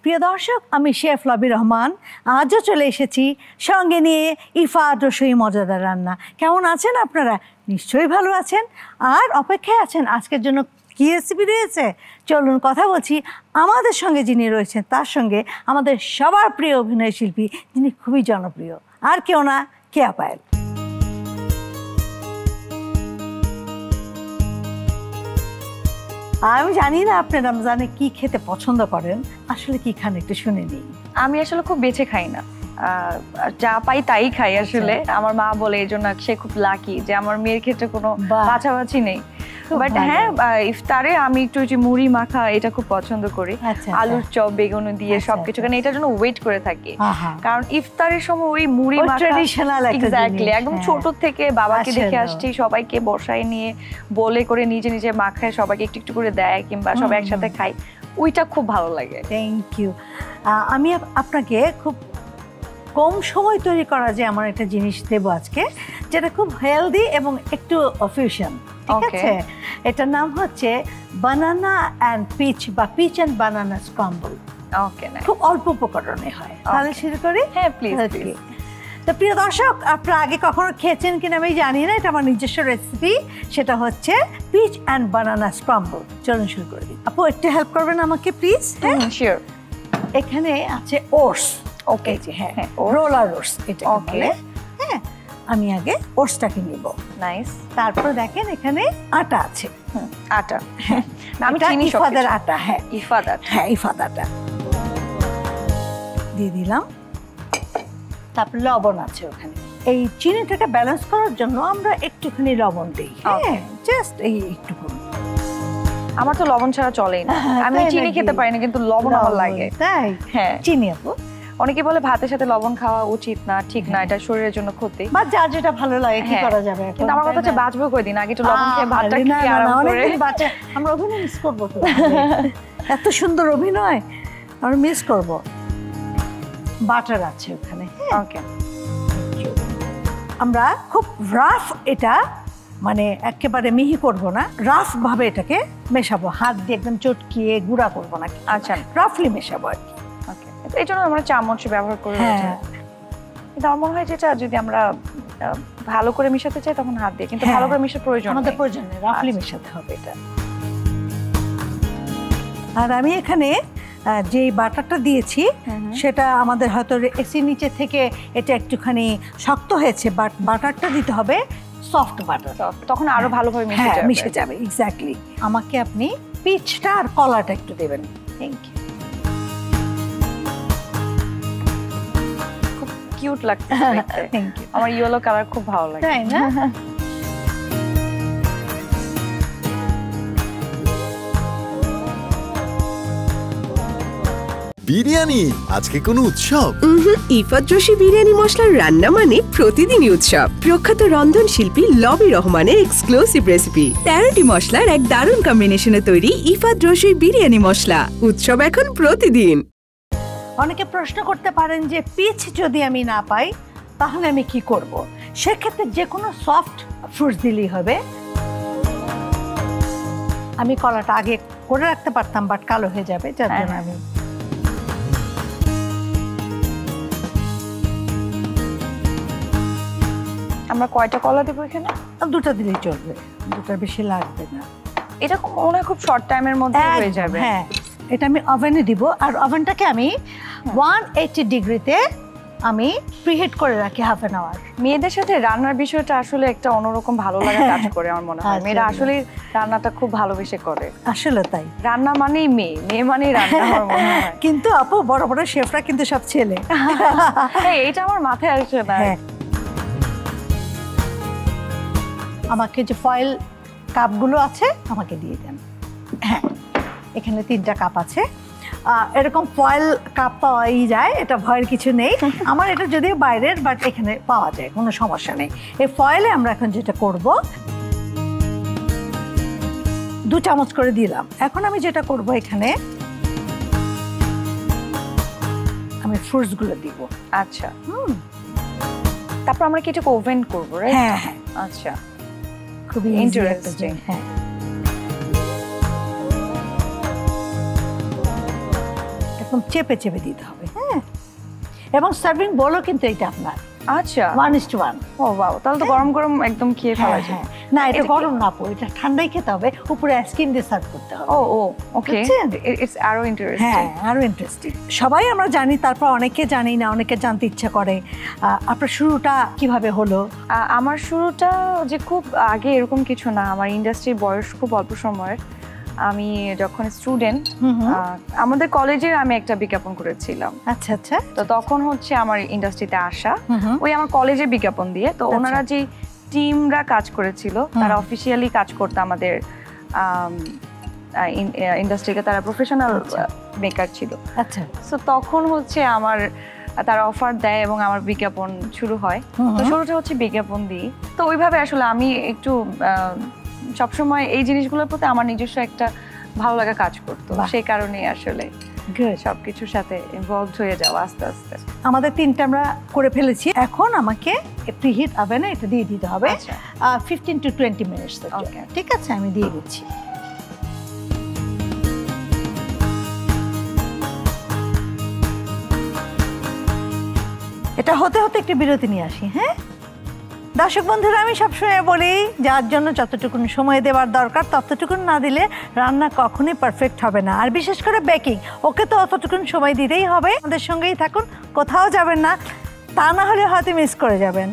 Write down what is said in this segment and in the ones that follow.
প্রিয় দর্শক, আমি শেফ লবি রহমান আজও চলে এসেছি সঙ্গে নিয়ে ইফাত রসই মজাদার রান্না। কেমন আছেন আপনারা? নিশ্চয়ই ভালো আছেন আর অপেক্ষায় আছেন আজকের জন্য কী রেসিপি রয়েছে। চলুন কথা বলছি আমাদের সঙ্গে যিনি রয়েছেন তার সঙ্গে, আমাদের সবার প্রিয় অভিনয় শিল্পী যিনি খুবই জনপ্রিয়, আর কেউ না, কেয়া পায়েল। আমি জানি না আপনি রমজানে কি খেতে পছন্দ করেন, আসলে কি খান একটু শুনে নিই। আমি আসলে খুব বেছে খাই না, যা পাই তাই খাই আসলে। আমার মা বলে এই জন্য সে খুব লাকি যে আমার মেয়ের ক্ষেত্রে কোনো বাছাবাছি নেই। বাট হ্যাঁ, ইফতারে আমি একটু যে মুড়ি মাখা এটা খুব পছন্দ করি, আলুর চপ বেগুন দিয়ে সবকিছু, কারণ এটার জন্য ওয়েট করে থাকি। কারণ ইফতারের সময় ওই মুড়ি মাখা এক্স্যাক্টলি একদম ছোট থেকে বাবাকে দেখে আসছি, সবাইকে বসায় নিয়ে বলে করে নিজে নিজে মাখায় সবাইকে একটু একটু করে দেয় কিংবা সবাই একসাথে খাই, ওইটা খুব ভালো লাগে। Thank you. আমি আপনাকে খুব কম সময় তৈরি করা যায় এমন একটা জিনিস দেবো আজকে, যেটা খুব হেলদি এবং একটু ফিউশন, ঠিক আছে? এটার নাম হচ্ছে বানানা অ্যান্ড পিচ বা পিচ অ্যান্ড বানানা স্ক্রাম্বল। ওকে, খুব অল্প উপকরণে হয়। তাহলে শুরু করি? হ্যাঁ প্লিজ। তো প্রিয় দর্শক, আপনারা আগে কখনো খেয়েছেন কিনা আমি জানি না, এটা আমার নিজস্ব রেসিপি, সেটা হচ্ছে পিচ অ্যান্ড বানানা স্ক্রাম্বল। চলুন শুরু করে দিই। আপু একটু হেল্প করবেন আমাকে প্লিজ? শিওর। এখানে আছে ওটস। ওকে, হ্যাঁ, রোলার ওটস এটা বলে। হ্যাঁ, আমি আগে ওটসটাকে নিব। নাইস। তারপর দেখেন এখানে আটা আছে। আটা, হ্যাঁ, আমি চিনি ইফাদের আটা। হ্যাঁ, ইফাদ আটা। হ্যাঁ, ইফাদ আটা দিয়ে দিলাম। তারপর লবণ আছে ওখানে। এই চিনিটাকে ব্যালেন্স করার জন্য আমরা একটুখানি লবণ দিই। হ্যাঁ, জাস্ট এই একটুকু। আমার তো লবণ ছাড়া চলেই না, আমি চিনি খেতে পারি না, কিন্তু লবণ আমার লাগে। তাই? হ্যাঁ, চিনি আপু। অনেকে বলে ভাতের সাথে লবণ খাওয়া উচিত না, ঠিক না, এটা শরীরের জন্য ক্ষতি। বা যার যেটা ভালো লাগে কি করা যাবে। কিন্তু আমার কথা হচ্ছে বাঁচবো কয়দিন, আগে একটু লবণ খেয়ে ভাতটা খেয়ে আরাম করে বাঁচা। আমরা অভিনয় মিস করবো তো, এত সুন্দর অভিনয় আমরা মিস করবো। বাটার আছে ওখানে। ওকে, আমরা খুব রাফ, এটা মানে একেবারে মিহি করব না, রাফ ভাবে এটাকে মেশাবো, হাত দিয়ে একদম চটকিয়ে গুঁড়া করবো না। আচ্ছা, রাফলি মেশাবো আর কি। ওকে, এই জন্য আমরা চামচ ব্যবহার করি। কিন্তু আমার মনে হয় যেটা যদি আমরা ভালো করে মিশাতে চাই তখন হাত দিয়ে, কিন্তু ভালো করে মিশার প্রয়োজন আমাদের প্রয়োজন নেই, রাফলি মেশাতে হবে এটা। আর আমি এখানে যে বাটারটা দিয়েছি সেটা আমাদের হয়তো এসির নিচে থেকে এটা একটুখানি শক্ত হয়েছে, বাট বাটারটা দিতে হবে সফট বাটার, তখন আরো ভালোভাবে মিশে যাবে। এক্স্যাক্টলি। আমাকে আপনি পিচটা আর কলাটা একটু দেবেন। Thank you. খুব কিউট লাগছে দেখতে। Thank you. আমার ইয়েলো কালার খুব ভালো লাগে। তাই না? বিরিয়ানি আজকে কোনো উৎসব? ইফাত রসই বিরিয়ানি মশলার রান্না মানে প্রতিদিনই উৎসব। প্রখ্যাত রন্ধন শিল্পী লবি রহমানের এক্সক্লুসিভ রেসিপি 13টি মশলার এক দারুণ কম্বিনেশনে তৈরি ইফাত রসই বিরিয়ানি মশলা। উৎসব এখন প্রতিদিন। অনেকে প্রশ্ন করতে পারেন যে পিচ যদি আমি না পাই তাহলে আমি কি করব? সেক্ষেত্রে যে কোনো সফট ফ্রুটস দিলেই হবে। আমি কলাটা আগে করে রাখতে পারতাম, বাট কালো হয়ে যাবে, যার জন্য আমি আমরা কয়টা কলা দেবো এখানে? দুটো দিলেই চলবে, দুটার বেশি লাগবে না। এটা মনে হয় খুব শর্ট টাইমের মধ্যে হয়ে যাবে। হ্যাঁ, এটা আমি ওভেনে দিব, আর ওভেনটাকে আমি 180 ডিগ্রিতে আমি প্রিহিট করে রাখি হাফ অ্যান আওয়ার। মেয়েদের সাথে রান্নার বিষয়টা আসলে একটা অন্যরকম ভালো লাগা কাজ করে আমার মনে হয়। মেয়েরা আসলে রান্নাটা খুব ভালোবেসে করে। আসলে তাই, রান্না মানেই মেয়ে, মেয়ে মানেই রান্না আমার মনে হয়। কিন্তু আপু বড় বড় শেফরা কিন্তু সব ছেলে। এইটা আমার মাথায় আসছে না। আমাকে যে ফয়েল কাপগুলো আছে আমাকে দিয়ে দেন। হ্যাঁ, এখানে 3টা কাপ আছে। এরকম ফয়েল কাপ পাওয়াই যায়, এটা ভয়ের কিছু নেই। আমার এটা যদিও বাইরের, বাট এখানে পাওয়া যায়, কোনো সমস্যা নেই। এই ফয়েলে আমরা এখন যেটা করব, 2 চামচ করে দিলাম। এখন আমি যেটা করব, এখানে আমি ফ্রুটসগুলো দিব। আচ্ছা, তারপর আমরা কি এটাকে ওভেন করবো? হ্যাঁ হ্যাঁ, আচ্ছা, খুবই ইন্টারেস্টিং। হ্যাঁ, একদম চেপে চেপে দিতে হবে। হ্যাঁ, এবং সার্ভিং বলও কিন্তু এটা আপনার আচ্ছা 1:1। ও বাও, তাহলে তো গরম গরম একদম খেয়ে ফেলা যায়। না, এটা গরম না আপু, এটা ঠান্ডাই খেতে হবে, উপরে আইসক্রিম দিয়ে সার্ভ করতে হবে। ও ওকে, ইটস আরো ইন্টারেস্টিং। হ্যাঁ, আরো ইন্টারেস্টিং। সবাই আমরা জানি, তারপর অনেকে জানি না, অনেকে জানতে ইচ্ছা করে আপনার শুরুটা কিভাবে হলো? আমার শুরুটা যে খুব আগে এরকম কিছু না, আমার ইন্ডাস্ট্রির বয়স খুব অল্প সময়ের। আমি যখন স্টুডেন্ট, আমাদের কলেজে আমি একটা বিজ্ঞাপন করেছিলাম। আচ্ছা আচ্ছা। তো তখন হচ্ছে আমার ইন্ডাস্ট্রিতে আসা, ওই আমার কলেজের বিজ্ঞাপন দিয়ে। তো ওনারা যে টিমরা কাজ করেছিল, তারা অফিসিয়ালি কাজ করতো আমাদের ইন্ডাস্ট্রিতে, তারা প্রফেশনাল মেকার ছিল। আচ্ছা। সো তখন হচ্ছে আমার তারা অফার দেয় এবং আমার বিজ্ঞাপন শুরু হয়। তো শুরুটা হচ্ছে বিজ্ঞাপন দিয়ে। তো ওইভাবে আসলে আমি একটু সবসময় এই জিনিসগুলোর প্রতি আমার নিজস্ব একটা ভালো লাগা কাজ করতো, সেই কারণেই আসলে সবকিছুর সাথে ইনভলভড হয়ে যাওয়া আস্তে আস্তে। আমাদের 3টা আমরা করে ফেলেছি, এখন আমাকে প্রিহিট ওভেনে এটা দিয়ে দিতে হবে 15 to 20 মিনিটস। ঠিক আছে, আমি দিয়ে দিচ্ছি। এটা হতে হতে একটু বিরতি নিয়ে আসি। হ্যাঁ দর্শক বন্ধুরা, আমি সবসময় বলি, যার জন্য যতটুকুন সময় দেওয়ার দরকার ততটুকুন না দিলে রান্না কখনোই পারফেক্ট হবে না। আর বিশেষ করে বেকিং, ওকে তো অতটুকুন সময় দিতেই হবে। আমাদের সঙ্গেই থাকুন, কোথাও যাবেন না, তা না হলে হয়তো মিস করে যাবেন।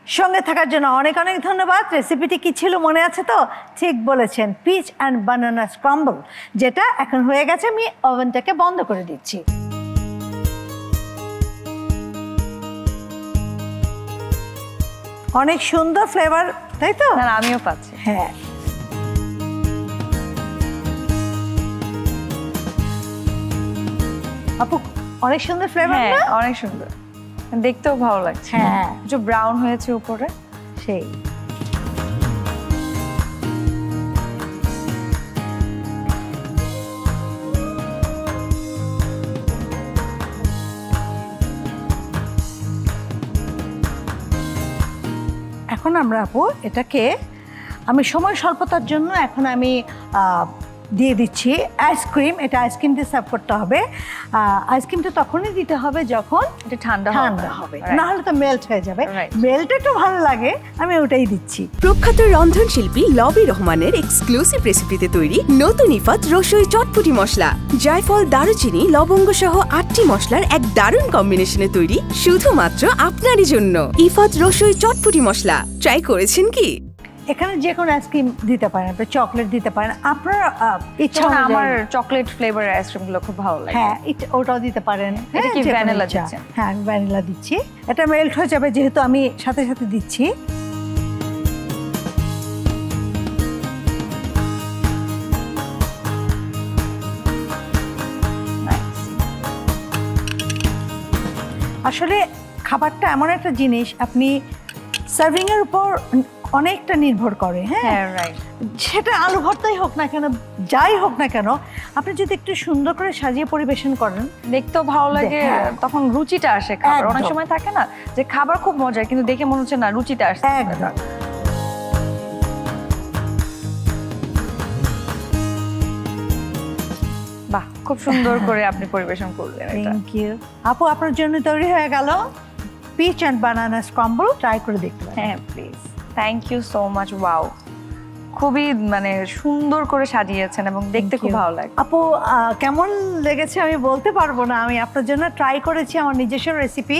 সঙ্গে থাকার জন্য অনেক অনেক ধন্যবাদ। রেসিপিটি কি ছিল মনে আছে তো? ঠিক বলেছেন, পিচ অ্যান্ড বানানা স্ক্রাম্বল, যেটা এখন হয়ে গেছে। আমি ওভেনটাকে বন্ধ করে দিচ্ছি। অনেক সুন্দর ফ্লেভার, তাই তো? না, আমিও পাচ্ছি। হ্যাঁ, আপু অনেক সুন্দর ফ্লেভার না? অনেক সুন্দর, দেখতেও ভালো লাগছে। হ্যাঁ, একটু ব্রাউন হয়েছে উপরে, সেই। এখন আমরা আপু এটাকে, আমি সময় স্বল্পতার জন্য এখন আমি দিয়ে দিচ্ছি আইসক্রিম। এটা আইসক্রিম দিয়ে সার্ভ করতে হবে। আইসক্রিমটা তখনই দিতে হবে যখন এটা ঠান্ডা হবে, না হলে তো মেল্ট হয়ে যাবে। মেল্ট একটু ভালো লাগে, আমি ওটাই দিচ্ছি। প্রখ্যাত রন্ধনশিল্পী লবি রহমানের এক্সক্লুসিভ রেসিপিতে তৈরি নতুন ইফাত রসুই চটপটি মশলা। জায়ফল, দারুচিনি, লবঙ্গ সহ 8টি মশলার এক দারুণ কম্বিনেশনে তৈরি শুধুমাত্র আপনারই জন্য ইফাত রসুই চটপটি মশলা। ট্রাই করেছেন কি? এখানে যে কোনো আইসক্রিম দিতে পারেন, আপনি চকলেট দিতে পারেন, আপনার ইচ্ছা। আমার চকলেট ফ্লেভারের আইসক্রিমগুলো খুব ভালো লাগে। হ্যাঁ, ওটাও দিতে পারেন। এটা কি ভ্যানিলা দিচ্ছেন? হ্যাঁ, আমি ভ্যানিলা দিচ্ছি। এটা মেল্ট হয়ে যাবে যেহেতু আমি সাথে সাথে দিচ্ছি। আসলে খাবারটা এমন একটা জিনিস, আপনি সার্ভিং এর উপর অনেকটা নির্ভর করে। হ্যাঁ, সেটা আলু ভর্তাই হোক না কেন, যাই হোক না কেন, আপনি যদি একটু সুন্দর করে সাজিয়ে পরিবেশন করেন, দেখতেও ভালো লাগে, তখন রুচিটা আসে। খাবার অনেক সময় থাকে না যে খাবার খুব মজার, কিন্তু দেখে মনে হচ্ছে না রুচিটা আসছে। একদম। বাহ, খুব সুন্দর করে আপনি পরিবেশন করলেন। থ্যাংক ইউ আপু, আপনার জন্য তৈরি হয়ে গেল peach and banana scramble. Try করে দেখতে পারেন। হ্যাঁ please, thank you so much. Wow, খুবই মানে সুন্দর করে সাজিয়েছেন এবং দেখতে খুব ভালো লাগে। আপু কেমন লেগেছে আমি বলতে পারবো না, আমি আপনার জন্য ট্রাই করেছি আমার নিজস্ব রেসিপি।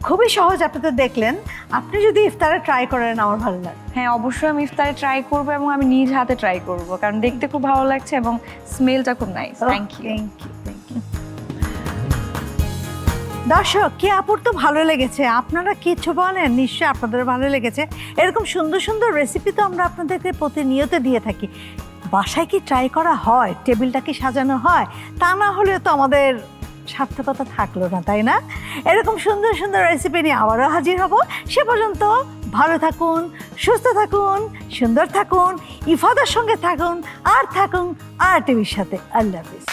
খুবই সহজ, আপনি তো দেখলেন। আপনি যদি ইফতারে ট্রাই করেন আমার ভালো লাগে। হ্যাঁ, অবশ্যই আমি ইফতারে ট্রাই করব এবং আমি নিজ হাতে ট্রাই করব, কারণ দেখতে খুব ভালো লাগছে এবং স্মেলটা খুব nice. Thank you, thank you, thank you. দর্শক, কি আপুর তো ভালো লেগেছে, আপনারা কিছু বলেন, নিশ্চয়ই আপনাদের ভালো লেগেছে। এরকম সুন্দর সুন্দর রেসিপি তো আমরা আপনাদেরকে প্রতিনিয়ত দিয়ে থাকি। বাসায় কি ট্রাই করা হয়? টেবিলটা কি সাজানো হয়? তা না হলে তো আমাদের সার্থকতা থাকলো না, তাই না? এরকম সুন্দর সুন্দর রেসিপি নিয়ে আবারও হাজির হব। সে পর্যন্ত ভালো থাকুন, সুস্থ থাকুন, সুন্দর থাকুন, ইফাদের সঙ্গে থাকুন, আর থাকুন আর টিভির সাথে। আল্লাহ হাফিজ।